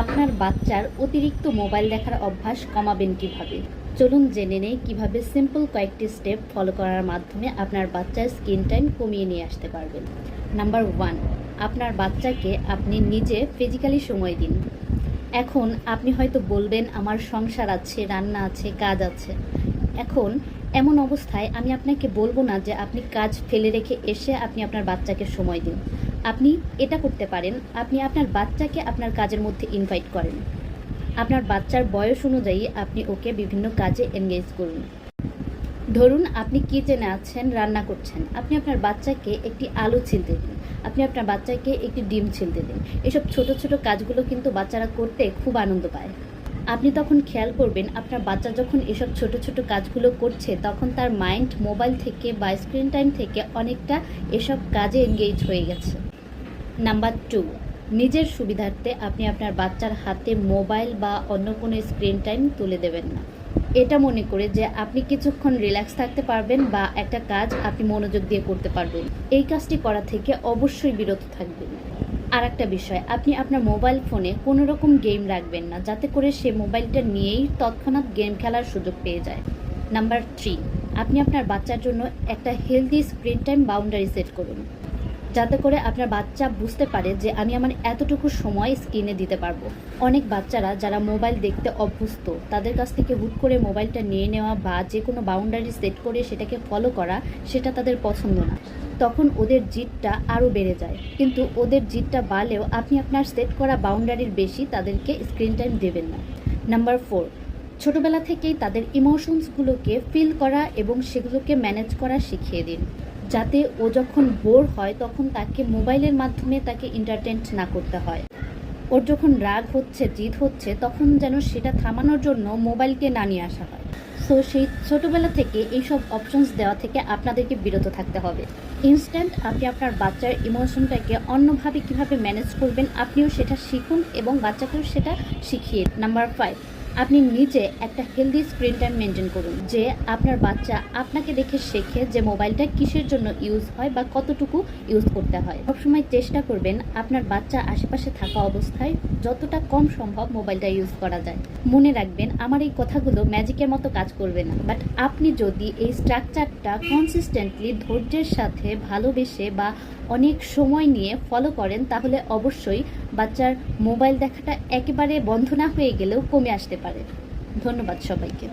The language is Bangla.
আপনার বাচ্চার অতিরিক্ত মোবাইল দেখার অভ্যাস কমাবেন কিভাবে? চলুন জেনে নেই কিভাবে সিম্পল কয়েকটি স্টেপ ফলো করার মাধ্যমে আপনার বাচ্চার স্ক্রিন টাইম কমিয়ে নিয়ে আসতে পারবেন। নাম্বার 1, আপনার বাচ্চাকে আপনি নিজে ফিজিক্যালি সময় দিন। এখন আপনি হয়তো বলবেন আমার সংসার আছে, রান্না আছে, কাজ আছে। এখন এমন অবস্থায় আমি আপনাকে বলবো না যে আপনি কাজ ফেলে রেখে এসে আপনি আপনার বাচ্চাকে সময় দিন। আপনি এটা করতে পারেন, আপনি আপনার বাচ্চাকে আপনার কাজের মধ্যে ইনভাইট করেন। আপনার বাচ্চার বয়স অনুযায়ী আপনি ওকে বিভিন্ন কাজে এনগেজ করুন। ধরুন আপনি কিচেনে আছেন, রান্না করছেন, আপনি আপনার বাচ্চাকে একটি আলু ছিলতে দিন, আপনি আপনার বাচ্চাকে একটি ডিম ছিলতে দিন। এসব ছোট ছোট কাজগুলো কিন্তু বাচ্চারা করতে খুব আনন্দ পায়। আপনি তখন খেয়াল করবেন আপনার বাচ্চা যখন এসব ছোট ছোট কাজগুলো করছে তখন তার মাইন্ড মোবাইল থেকে বা স্ক্রিন টাইম থেকে অনেকটা এসব কাজে এনগেজ হয়ে গেছে। নাম্বার 2, নিজের সুবিধার্থে আপনি আপনার বাচ্চার হাতে মোবাইল বা অন্য কোনো স্ক্রিন টাইম তুলে দেবেন না। এটা মনে করে যে আপনি কিছুক্ষণ রিল্যাক্স থাকতে পারবেন বা একটা কাজ আপনি মনোযোগ দিয়ে করতে পারবেন। এই কাজটি করা থেকে অবশ্যই বিরত থাকবেন। আর একটা বিষয়, আপনি আপনার মোবাইল ফোনে কোনো রকম গেম রাখবেন না যাতে করে সে মোবাইলটা নিয়েই তৎক্ষণাৎ গেম খেলার সুযোগ পেয়ে যায়। নাম্বার 3, আপনি আপনার বাচ্চার জন্য একটা healthy screen time boundary set করুন যাতে করে আপনার বাচ্চা বুঝতে পারে যে আমি আমার এতটুকু সময় স্ক্রিনে দিতে পারবো। অনেক বাচ্চারা যারা মোবাইল দেখতে অভ্যস্ত তাদের কাছ থেকে হুট করে মোবাইলটা নিয়ে নেওয়া বা যে কোনো বাউন্ডারি সেট করে সেটাকে ফলো করা সেটা তাদের পছন্দ না। তখন ওদের জিদটা আরও বেড়ে যায়। কিন্তু ওদের জিদটা বাড়লেও আপনি আপনার সেট করা বাউন্ডারির বেশি তাদেরকে স্ক্রিন টাইম দেবেন না। নাম্বার 4, ছোটোবেলা থেকেই তাদের ইমোশনসগুলোকে ফিল করা এবং সেগুলোকে ম্যানেজ করা শিখিয়ে দিন যাতে ও যখন বোর হয় তখন তাকে মোবাইলের মাধ্যমে তাকে এন্টারটেইন না করতে হয়। ওর যখন রাগ হচ্ছে, জিদ হচ্ছে, তখন যেন সেটা থামানোর জন্য মোবাইলকে না নিয়ে আসা হয়। সো সেই ছোটোবেলা থেকে এইসব অপশনস দেওয়া থেকে আপনাদেরকে বিরত থাকতে হবে। ইনস্ট্যান্ট আপনি আপনার বাচ্চার ইমোশনটাকে অন্যভাবে কীভাবে ম্যানেজ করবেন আপনিও সেটা শিখুন এবং বাচ্চাকেও সেটা শিখিয়ে। নাম্বার 5, আপনি নিজে একটা হেলদি স্ক্রিন টাইম মেনটেন করুন যে আপনার বাচ্চা আপনাকে দেখে শেখে যে মোবাইলটা কিসের জন্য ইউজ হয় বা কতটুকু ইউজ করতে হয়। সবসময় চেষ্টা করবেন আপনার বাচ্চা আশেপাশে থাকা অবস্থায় যতটা কম সম্ভব মোবাইলটা ইউজ করা যায়। মনে রাখবেন আমার এই কথাগুলো ম্যাজিকের মতো কাজ করবে না, বাট আপনি যদি এই স্ট্রাকচারটা কনসিস্টেন্টলি ধৈর্যের সাথে ভালোবেসে বা অনেক সময় নিয়ে ফলো করেন তাহলে অবশ্যই বাচ্চার মোবাইল দেখাটা একেবারে বন্ধ না হয়ে গেলেও কমে আসতে পারে। ধন্যবাদ সবাইকে।